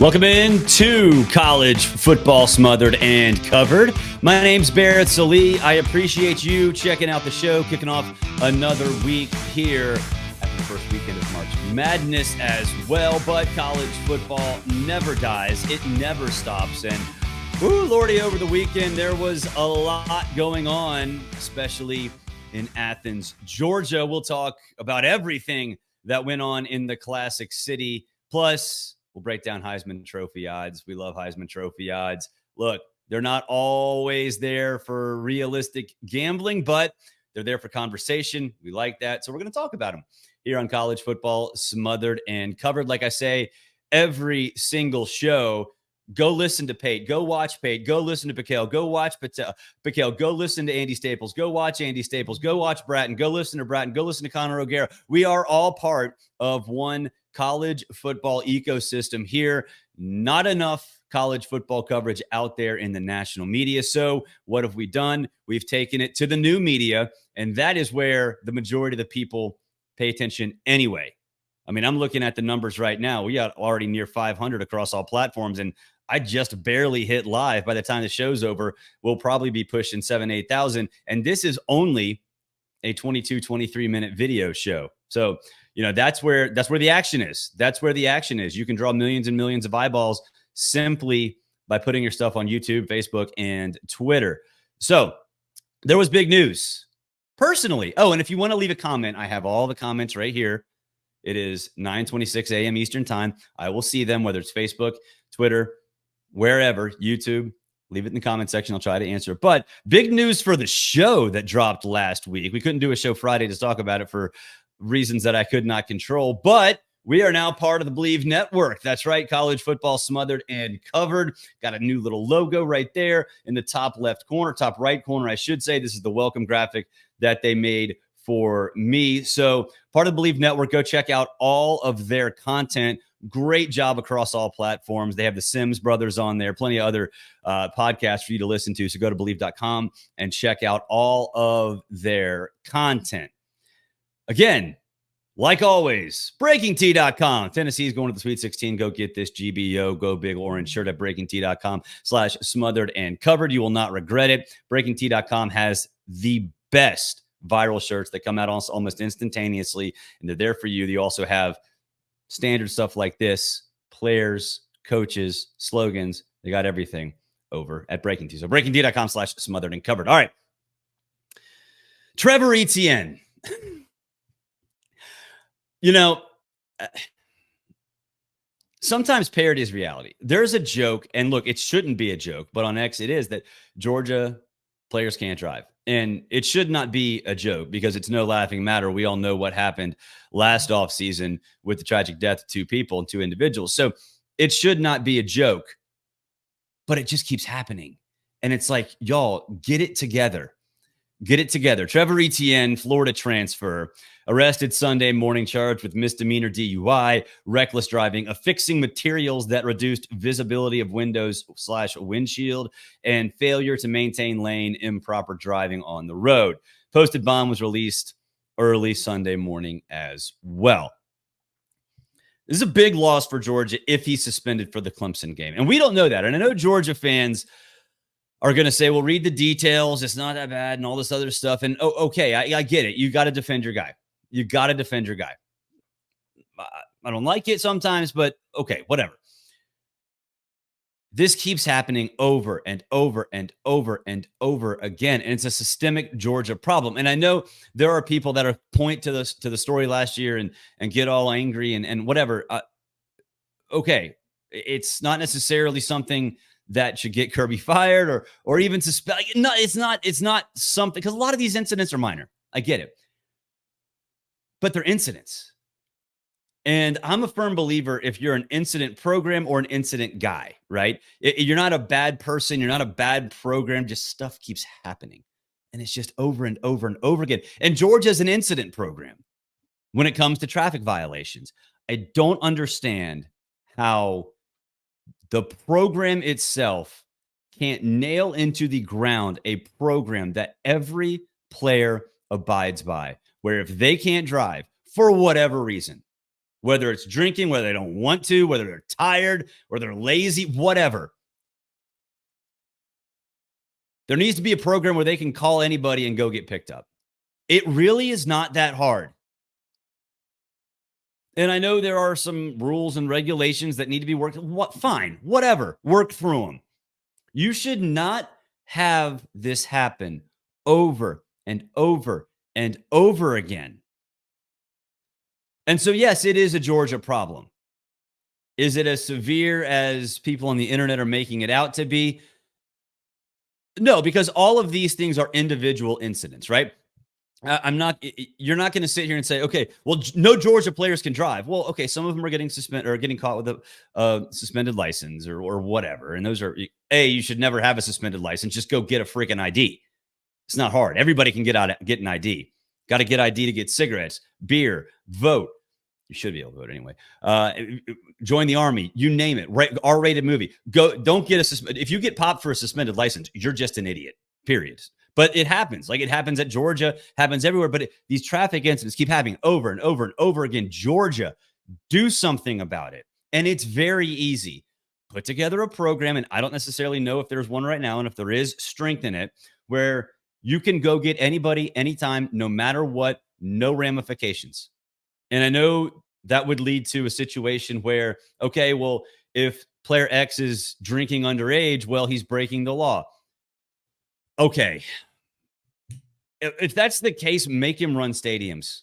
Welcome in to College Football Smothered and Covered. My name's Barrett Sallee. I appreciate you checking out the show, kicking off another week here at the first weekend of March Madness as well. But college football never dies. It never stops. And, ooh, Lordy, over the weekend, there was a lot going on, especially in Athens, Georgia. We'll talk about everything that went on in the Classic City. Plus, we'll break down Heisman Trophy odds. We love Heisman Trophy odds. Look, they're not always there for realistic gambling, but they're there for conversation. We like that. So we're going to talk about them here on College Football Smothered and Covered. Like I say, every single show, go listen to Pate. Go watch Pate. Go listen to Piquel. Go watch Piquel. Go listen to Andy Staples. Go watch Andy Staples. Go watch Bratton. Go listen to Bratton. Go listen to Conor O'Gara. We are all part of one college football ecosystem here. Not enough college football coverage out there in the national media. So what have we done? We've taken it to the new media, and that is where the majority of the people pay attention anyway. I mean, I'm looking at the numbers right now. We are already near 500 across all platforms, and I just barely hit live. By the time the show's over, we'll probably be pushing 8,000. And this is only a 23 minute video show. So, you know, that's where the action is. That's where the action is. You can draw millions and millions of eyeballs simply by putting your stuff on YouTube, Facebook, and Twitter. So there was big news personally. Oh, and if you want to leave a comment, I have all the comments right here. It is 9:26 a.m. Eastern time. I will see them, whether it's Facebook, Twitter, wherever, YouTube. Leave it in the comment section. I'll try to answer. But big news for the show that dropped last week. We couldn't do a show Friday to talk about it for reasons that I could not control, but we are now part of the Believe Network. That's right. College Football Smothered and Covered. Got a new little logo right there in the top left corner, top right corner, I should say. This is the welcome graphic that they made for me. So part of the Believe Network, go check out all of their content. Great job across all platforms. They have the Sims brothers on there, plenty of other podcasts for you to listen to. So go to Believe.com and check out all of their content. Again, like always, BreakingT.com. Tennessee's going to the Sweet 16. Go get this GBO, go big orange shirt at BreakingT.com/smothered and covered. You will not regret it. BreakingT.com has the best viral shirts that come out almost instantaneously, and they're there for you. They also have standard stuff like this, players, coaches, slogans. They got everything over at BreakingT. So BreakingT.com/smothered and covered. All right. Trevor Etienne. You know, sometimes parody is reality. There's a joke, and look, it shouldn't be a joke, but on X it is, that Georgia players can't drive. And it should not be a joke because it's no laughing matter. We all know what happened last offseason with the tragic death of two people and two individuals. So it should not be a joke, but it just keeps happening. And it's like, y'all, get it together. Get it together. Trevor Etienne, Florida transfer, arrested Sunday morning, charged with misdemeanor DUI, reckless driving, affixing materials that reduced visibility of windows/windshield, and failure to maintain lane, improper driving on the road. Posted bond was released early Sunday morning as well. This is a big loss for Georgia if he's suspended for the Clemson game. And we don't know that. And I know Georgia fans are going to say, well, read the details. It's not that bad and all this other stuff. And okay, I get it. You got to defend your guy. You got to defend your guy. I don't like it sometimes, but okay, whatever. This keeps happening over and over and over and over again. And it's a systemic Georgia problem. And I know there are people that are point to the story last year and get all angry and whatever. Okay. It's not necessarily something that should get Kirby fired or even suspend. No, it's not something, because a lot of these incidents are minor. I get it. But they're incidents. And I'm a firm believer if you're an incident program or an incident guy, right? You're not a bad person. You're not a bad program. Just stuff keeps happening. And it's just over and over and over again. And Georgia's an incident program when it comes to traffic violations. I don't understand how the program itself can't nail into the ground a program that every player abides by, where if they can't drive for whatever reason, whether it's drinking, whether they don't want to, whether they're tired or they're lazy, whatever. There needs to be a program where they can call anybody and go get picked up. It really is not that hard. And I know there are some rules and regulations that need to be worked. Fine, whatever. Work through them. You should not have this happen over and over and over again. And so, yes, it is a Georgia problem. Is it as severe as people on the internet are making it out to be? No, because all of these things are individual incidents, right? You're not going to sit here and say, okay, well, no Georgia players can drive. Well, okay, some of them are getting suspended or getting caught with a suspended license or whatever. And those are, you should never have a suspended license. Just go get a freaking ID. It's not hard. Everybody can get an ID. Got to get ID to get cigarettes, beer, vote. You should be able to vote anyway. Join the army. You name it. R-rated movie. Don't get if you get popped for a suspended license, you're just an idiot. Period. But it happens. Like it happens at Georgia, happens everywhere. But these traffic incidents keep happening over and over and over again. Georgia, do something about it. And it's very easy. Put together a program, and I don't necessarily know if there's one right now, and if there is, strengthen it, where you can go get anybody, anytime, no matter what, no ramifications. And I know that would lead to a situation where, okay, well, if player X is drinking underage, well, he's breaking the law. Okay. If that's the case, make him run stadiums.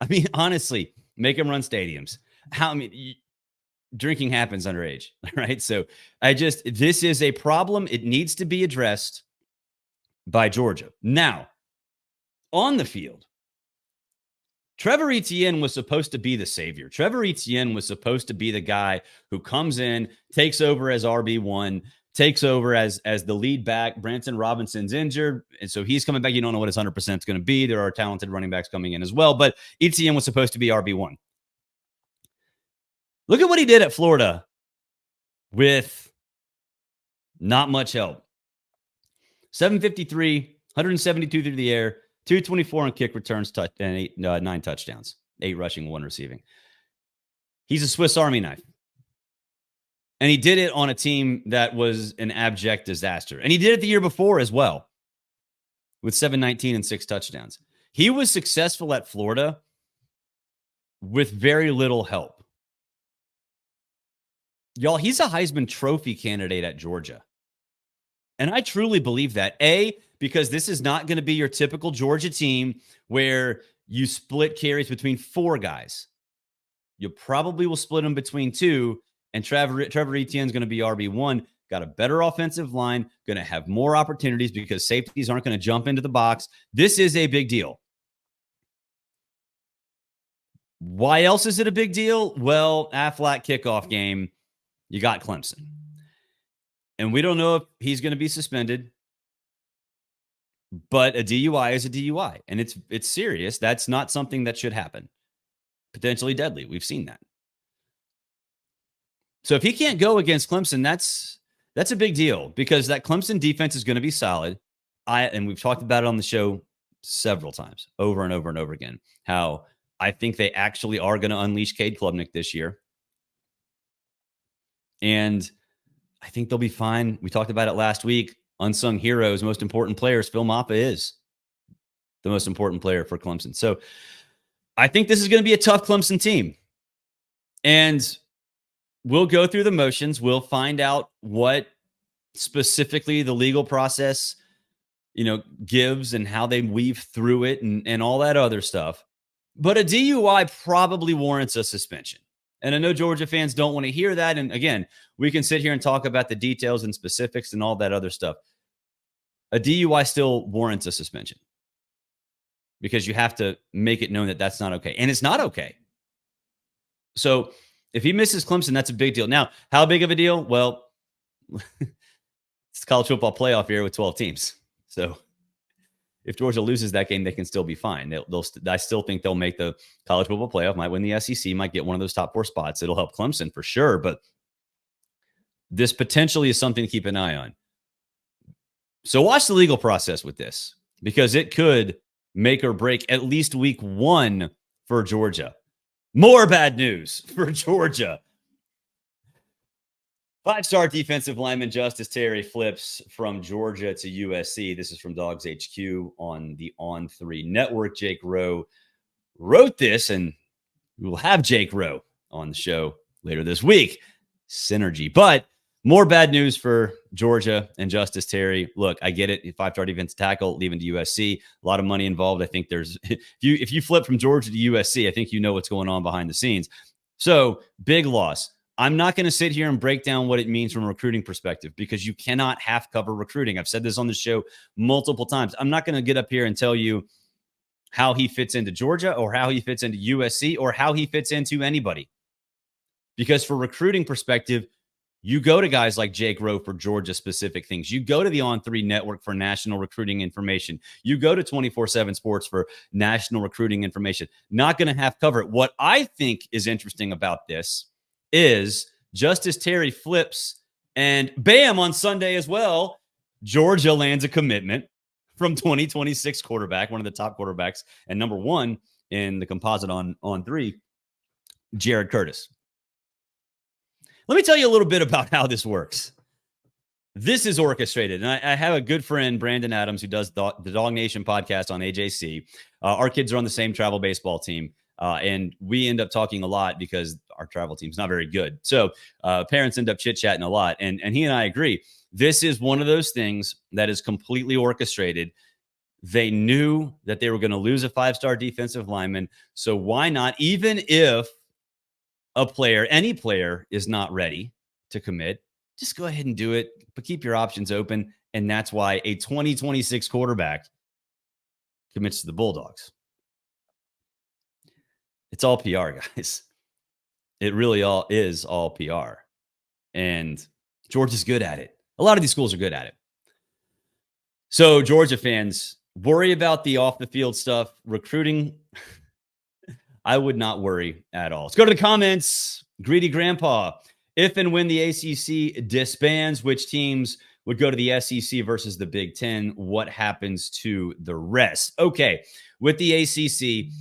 I mean, honestly, make him run stadiums. Drinking happens underage, right? So this is a problem. It needs to be addressed by Georgia. Now, on the field, Trevor Etienne was supposed to be the savior. Trevor Etienne was supposed to be the guy who comes in, takes over as RB1, takes over as the lead back. Branson Robinson's injured, and so he's coming back. You don't know what his 100% is going to be. There are talented running backs coming in as well, but Etienne was supposed to be RB1. Look at what he did at Florida with not much help. 753, 172 through the air, 224 on kick returns, and 9 touchdowns, 8 rushing, 1 receiving. He's a Swiss Army knife. And he did it on a team that was an abject disaster. And he did it the year before as well with 719 and 6 touchdowns. He was successful at Florida with very little help. Y'all, he's a Heisman Trophy candidate at Georgia. And I truly believe that. Because this is not going to be your typical Georgia team where you split carries between 4 guys. You probably will split them between 2. And Trevor Etienne is going to be RB1. Got a better offensive line, going to have more opportunities because safeties aren't going to jump into the box. This is a big deal. Why else is it a big deal? Well, Aflac kickoff game, you got Clemson. And we don't know if he's going to be suspended. But a DUI is a DUI, and it's serious. That's not something that should happen. Potentially deadly. We've seen that. So if he can't go against Clemson, that's a big deal because that Clemson defense is going to be solid. And we've talked about it on the show several times, over and over and over again, how I think they actually are going to unleash Cade Klubnik this year. And I think they'll be fine. We talked about it last week. Unsung heroes, most important players. Phil Mappa is the most important player for Clemson. So I think this is going to be a tough Clemson team. And we'll go through the motions. We'll find out what specifically the legal process, gives and how they weave through it and all that other stuff. But a DUI probably warrants a suspension. And I know Georgia fans don't want to hear that. And again, we can sit here and talk about the details and specifics and all that other stuff. A DUI still warrants a suspension because you have to make it known that that's not okay. And it's not okay. So if he misses Clemson, that's a big deal. Now, how big of a deal? Well, it's college football playoff year with 12 teams. So if Georgia loses that game, they can still be fine. I still think they'll make the college football playoff, might win the SEC, might get one of those top 4 spots. It'll help Clemson for sure, but this potentially is something to keep an eye on. So watch the legal process with this because it could make or break at least week 1 for Georgia. More bad news for Georgia. Five-star defensive lineman Justice Terry flips from Georgia to USC. This is from Dogs HQ on the On3 Network. Jake Rowe wrote this, and we will have Jake Rowe on the show later this week. Synergy. But more bad news for Georgia and Justice Terry. Look, I get it. Five-star defensive tackle leaving to USC. A lot of money involved. I think there's if you flip from Georgia to USC, I think you know what's going on behind the scenes. So big loss. I'm not going to sit here and break down what it means from a recruiting perspective because you cannot half cover recruiting. I've said this on the show multiple times. I'm not going to get up here and tell you how he fits into Georgia or how he fits into USC or how he fits into anybody. Because for recruiting perspective, you go to guys like Jake Rowe for Georgia specific things. You go to the On3 Network for national recruiting information. You go to 24/7 Sports for national recruiting information. Not going to half cover it. What I think is interesting about this is Justice Terry flips and bam, on Sunday as well, Georgia lands a commitment from 2026 quarterback, one of the top quarterbacks and number one in the composite on three, Jared Curtis. Let me tell you a little bit about how this works. This is orchestrated. And I have a good friend, Brandon Adams, who does the Dog Nation podcast on AJC. Our kids are on the same travel baseball team. And we end up talking a lot because our travel team's not very good. So parents end up chit-chatting a lot. And he and I agree. This is one of those things that is completely orchestrated. They knew that they were going to lose a five-star defensive lineman. So why not, even if a player, any player, is not ready to commit, just go ahead and do it, but keep your options open. And that's why a 2026 quarterback commits to the Bulldogs. It's all PR, guys. It really all is all PR. And Georgia's good at it. A lot of these schools are good at it. So Georgia fans, worry about the off-the-field stuff. Recruiting, I would not worry at all. Let's go to the comments. Greedy Grandpa. If and when the ACC disbands, which teams would go to the SEC versus the Big Ten? What happens to the rest? Okay, with the ACC,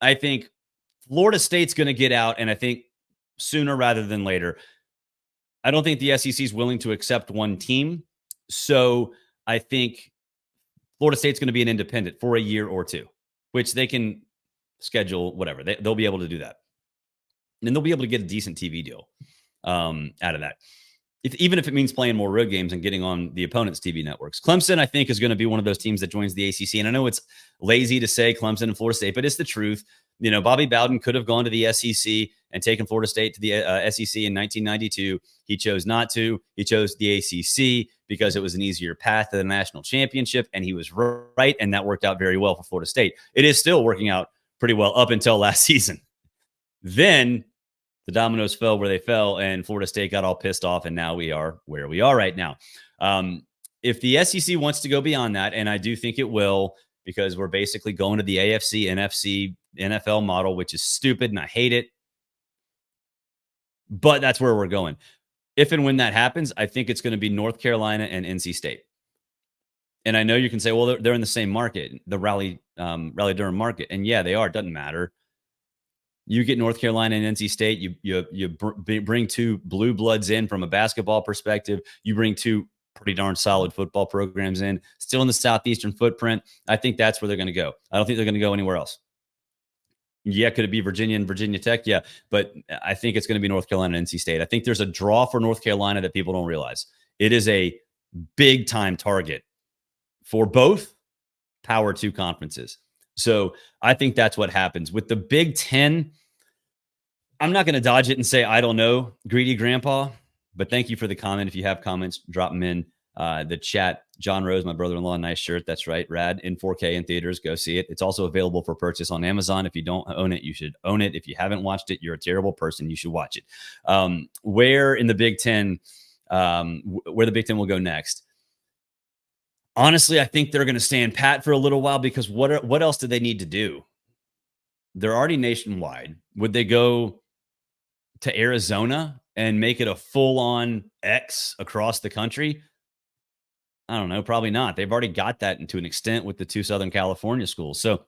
I think Florida State's going to get out, and I think sooner rather than later. I don't think the SEC is willing to accept one team. So I think Florida State's going to be an independent for a year or two, which they can schedule whatever. They'll be able to do that. And they'll be able to get a decent TV deal out of that. Even if it means playing more road games and getting on the opponent's TV networks. Clemson, I think, is going to be one of those teams that joins the ACC. And I know it's lazy to say Clemson and Florida State, but it's the truth. You know, Bobby Bowden could have gone to the SEC and taken Florida State to the SEC in 1992. He chose not to. He chose the ACC because it was an easier path to the national championship, and he was right, and that worked out very well for Florida State. It is still working out pretty well up until last season. Then the dominoes fell where they fell, and Florida State got all pissed off, and now we are where we are right now. If the SEC wants to go beyond that, and I do think it will, because we're basically going to the AFC, NFC, NFL model, which is stupid, and I hate it. But that's where we're going. If and when that happens, I think it's going to be North Carolina and NC State. And I know you can say, well, they're in the same market, the Raleigh-Durham market. And yeah, they are. It doesn't matter. You get North Carolina and NC State, you bring two blue bloods in from a basketball perspective. You bring two pretty darn solid football programs in, still in the Southeastern footprint. I think that's where they're going to go. I don't think they're going to go anywhere else. Yeah, could it be Virginia and Virginia Tech? Yeah, but I think it's going to be North Carolina and NC State. I think there's a draw for North Carolina that people don't realize. It is a big-time target for both Power 2 conferences. So I think that's what happens. With the Big Ten, I'm not going to dodge it and say, I don't know, Greedy Grandpa, but thank you for the comment. If you have comments, drop them in the chat. John Rose, my brother-in-law, nice shirt. That's right. Rad in 4K in theaters. Go see it. It's also available for purchase on Amazon. If you don't own it, you should own it. If you haven't watched it, you're a terrible person. You should watch it. Where in the Big Ten, where the Big Ten will go next? Honestly, I think they're going to stand pat for a little while because what else do they need to do? They're already nationwide. Would they go to Arizona and make it a full-on X across the country? I don't know. Probably not. They've already got that to an extent with the two Southern California schools. So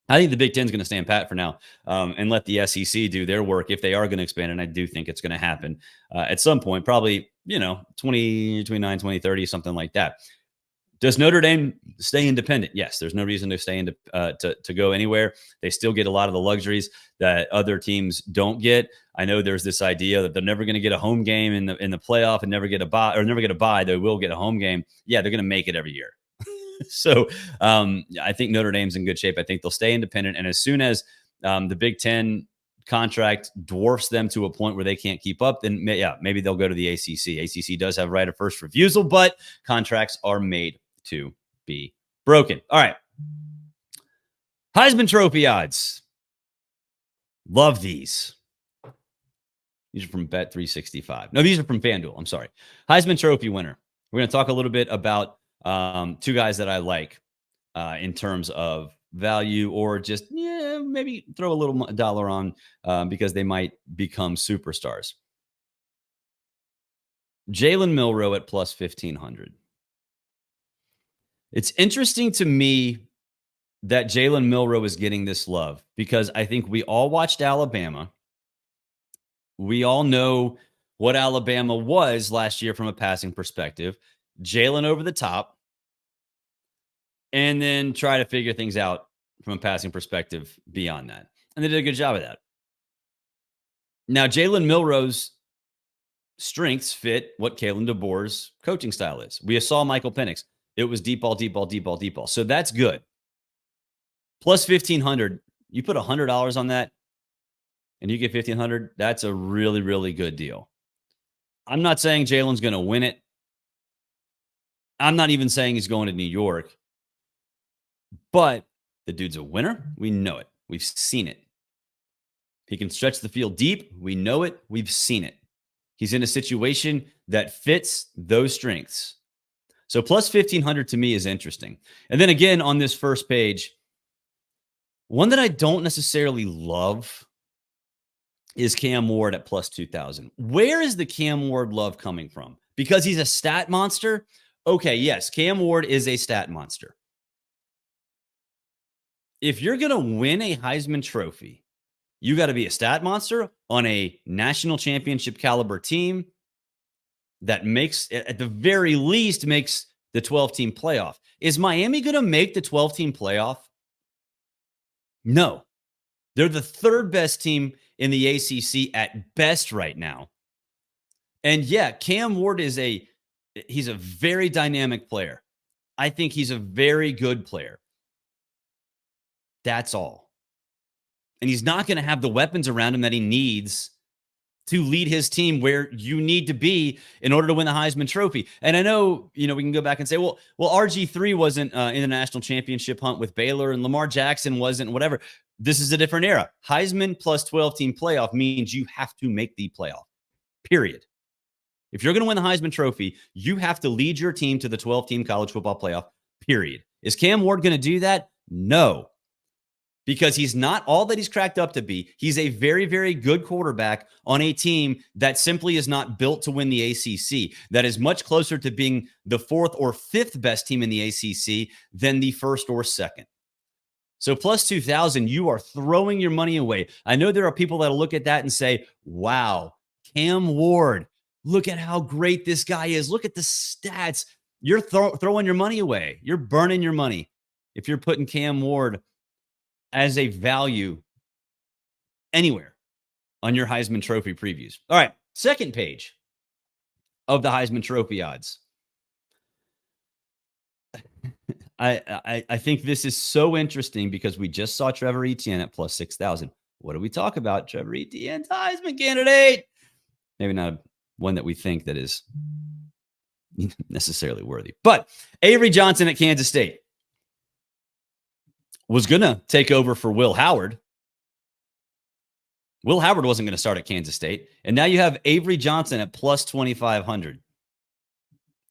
I think the Big Ten is going to stand pat for now and let the SEC do their work if they are going to expand. And I do think it's going to happen at some point, probably, 2029, 2030, something like that. Does Notre Dame stay independent? Yes, there's no reason to stay to go anywhere. They still get a lot of the luxuries that other teams don't get. I know there's this idea that they're never going to get a home game in the playoff and never get a bye. They will get a home game. Yeah, they're going to make it every year. So I think Notre Dame's in good shape. I think they'll stay independent. And as soon as the Big Ten contract dwarfs them to a point where they can't keep up, then maybe they'll go to the ACC. ACC does have right of first refusal, but contracts are made to be broken. All right. Heisman Trophy odds. Love these. These are from Bet365. No, these are from FanDuel. I'm sorry. Heisman Trophy winner. We're going to talk a little bit about two guys that I like in terms of value, or just maybe throw a little dollar on because they might become superstars. Jalen Milroe at plus 1,500. It's interesting to me that Jalen Milroe is getting this love because I think we all watched Alabama. We all know what Alabama was last year from a passing perspective. Jalen over the top, and then try to figure things out from a passing perspective beyond that. And they did a good job of that. Now, Jalen Milroe's strengths fit what Kalen DeBoer's coaching style is. We saw Michael Penix. It was deep ball, deep ball, deep ball, deep ball. So that's good. Plus 1,500. You put $100 on that and you get 1,500. That's a really, really good deal. I'm not saying Jalen's going to win it. I'm not even saying he's going to New York. But the dude's a winner. We know it. We've seen it. He can stretch the field deep. We know it. We've seen it. He's in a situation that fits those strengths. So plus 1,500 to me is interesting. And then again, on this first page, one that I don't necessarily love is Cam Ward at plus 2,000. Where is the Cam Ward love coming from? Because he's a stat monster? Okay, yes, Cam Ward is a stat monster. If you're going to win a Heisman Trophy, you got to be a stat monster on a national championship caliber team that makes, at the very least, makes the 12-team playoff. Is Miami going to make the 12-team playoff? No. They're the third best team in the ACC at best right now. And yeah, Cam Ward he's a very dynamic player. I think he's a very good player. That's all. And he's not going to have the weapons around him that he needs to lead his team where you need to be in order to win the Heisman Trophy. And I know, we can go back and say, well, RG3 wasn't in the national championship hunt with Baylor, and Lamar Jackson wasn't, whatever. This is a different era. Heisman plus 12-team playoff means you have to make the playoff, period. If you're going to win the Heisman Trophy, you have to lead your team to the 12-team college football playoff, period. Is Cam Ward going to do that? No. Because he's not all that he's cracked up to be. He's a very, very good quarterback on a team that simply is not built to win the ACC. That is much closer to being the fourth or fifth best team in the ACC than the first or second. So plus 2,000, you are throwing your money away. I know there are people that'll look at that and say, wow, Cam Ward, look at how great this guy is. Look at the stats. You're throwing your money away. You're burning your money if you're putting Cam Ward as a value anywhere on your Heisman Trophy previews. All right, second page of the Heisman Trophy odds. I think this is so interesting because we just saw Trevor Etienne at plus 6,000. What do we talk about? Trevor Etienne, Heisman candidate. Maybe not one that we think that is necessarily worthy. But Avery Johnson at Kansas State was going to take over for Will Howard. Will Howard wasn't going to start at Kansas State. And now you have Avery Johnson at plus 2,500.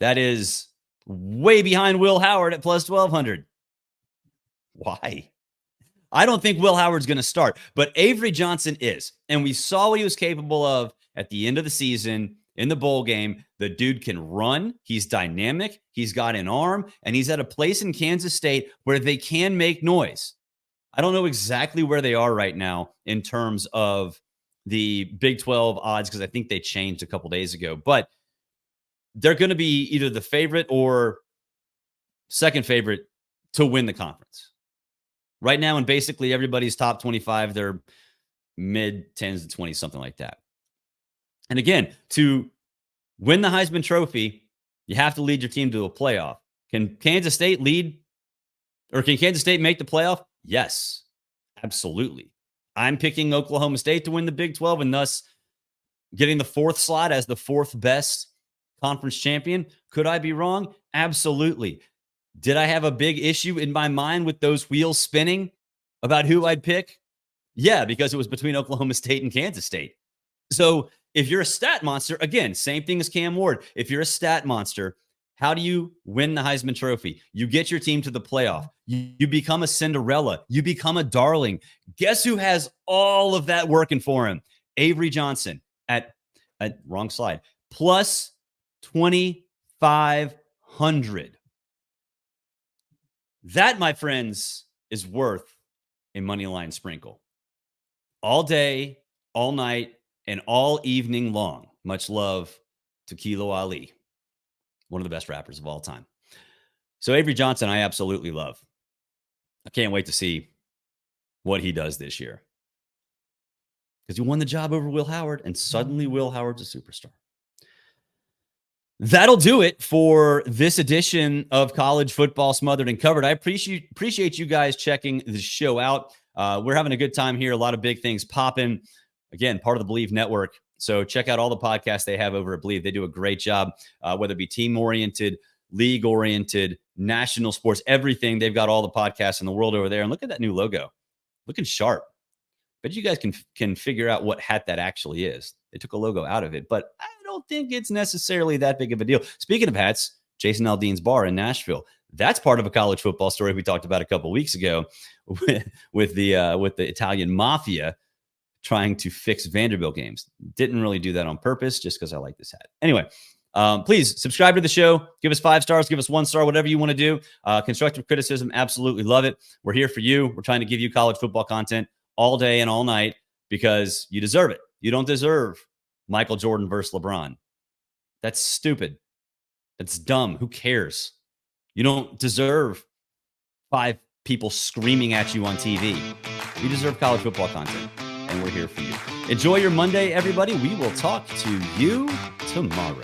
That is way behind Will Howard at plus 1,200. Why? I don't think Will Howard's going to start, but Avery Johnson is. And we saw what he was capable of at the end of the season in the bowl game. The dude can run. He's dynamic. He's got an arm, and he's at a place in Kansas State where they can make noise. I don't know exactly where they are right now in terms of the Big 12 odds because I think they changed a couple days ago, but they're going to be either the favorite or second favorite to win the conference. Right now, in basically everybody's top 25, they're mid 10s to 20s, something like that. And again, to win the Heisman Trophy, you have to lead your team to a playoff. Can Kansas State lead, or can Kansas State make the playoff? Yes, absolutely. I'm picking Oklahoma State to win the Big 12 and thus getting the fourth slot as the fourth best conference champion. Could I be wrong? Absolutely. Did I have a big issue in my mind with those wheels spinning about who I'd pick? Yeah, because it was between Oklahoma State and Kansas State. So if you're a stat monster, again, same thing as Cam Ward. If you're a stat monster, how do you win the Heisman Trophy? You get your team to the playoff. You become a Cinderella. You become a darling. Guess who has all of that working for him? Avery Johnson at wrong slide, plus 2,500. That, my friends, is worth a money line sprinkle. All day, all night, and all evening long. Much love to Kilo Ali, one of the best rappers of all time. So Avery Johnson, I absolutely love. I can't wait to see what he does this year. Because he won the job over Will Howard, and suddenly Will Howard's a superstar. That'll do it for this edition of College Football Smothered and Covered. I appreciate you guys checking the show out. We're having a good time here. A lot of big things popping. Again, part of the Believe Network. So check out all the podcasts they have over at Believe. They do a great job, whether it be team-oriented, league-oriented, national sports, everything. They've got all the podcasts in the world over there. And look at that new logo. Looking sharp. Bet you guys can figure out what hat that actually is. They took a logo out of it, but I don't think it's necessarily that big of a deal. Speaking of hats, Jason Aldean's Bar in Nashville. That's part of a college football story we talked about a couple weeks ago with the Italian mafia trying to fix Vanderbilt games. Didn't really do that on purpose, just because I like this hat. Anyway, please subscribe to the show. Give us 5 stars. Give us 1 star, whatever you want to do. Constructive criticism, absolutely love it. We're here for you. We're trying to give you college football content all day and all night because you deserve it. You don't deserve Michael Jordan versus LeBron. That's stupid. That's dumb. Who cares? You don't deserve 5 people screaming at you on TV. You deserve college football content, and we're here for you. Enjoy your Monday, everybody. We will talk to you tomorrow.